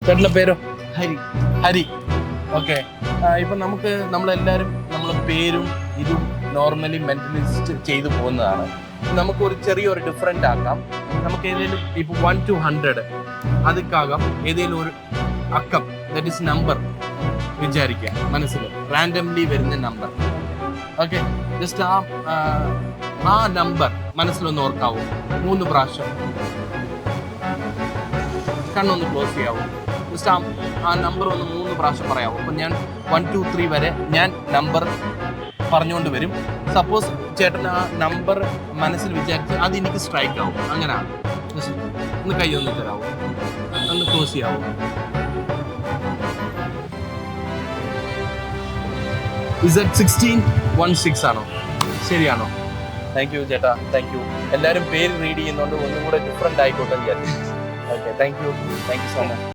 ചേട്ടൻ്റെ പേരോ? ഹരി. ഹരി. ഓക്കെ. ഇപ്പം നമ്മളെല്ലാവരും നമ്മളെ പേരും ഇതും നോർമലി മെന്റലിസ്റ്റ് ചെയ്തു പോകുന്നതാണ്. നമുക്കൊരു ചെറിയൊരു ഡിഫറെൻ്റ് ആക്കാം. നമുക്ക് ഏതെങ്കിലും ഇപ്പോൾ 1 to 100 അതിക്കാകാം ഏതെങ്കിലും ഒരു അക്കം, ദാറ്റ് ഈസ് നമ്പർ വിചാരിക്കുക മനസ്സിൽ, റാൻഡംലി വരുന്ന നമ്പർ. ഓക്കെ, ജസ്റ്റ് ആ നമ്പർ മനസ്സിലൊന്ന് ഓർക്കാവൂ 3 പ്രാവശ്യം. കണ്ണൊന്ന് ക്ലോസ് ചെയ്യാവൂ. ജസ്റ്റ് ആ നമ്പർ ഒന്ന് 3 പ്രാവശ്യം പറയാവൂ. അപ്പം ഞാൻ 1 2 3 വരെ ഞാൻ നമ്പർ പറഞ്ഞുകൊണ്ട് വരും. സപ്പോസ് ചേട്ടൻ ആ നമ്പർ മനസ്സിൽ വിചാരിച്ച് അത് എനിക്ക് സ്ട്രൈക്ക് ആവും. അങ്ങനെയാണ്. ജസ്റ്റ് ഒന്ന് കൈ ഒന്ന് തരാവൂ, ഒന്ന് ക്ലോസ് ചെയ്യാവൂ. Z1616 ആണോ? ശരിയാണോ? താങ്ക് യു ചേട്ടാ, താങ്ക് യു. എല്ലാവരും പേര് റീഡ് ചെയ്യുന്നതുകൊണ്ട് ഒന്നും കൂടെ ഡിഫറെൻ്റ് ആയിക്കോട്ടെ വിചാരിച്ചു. Okay, thank you so much.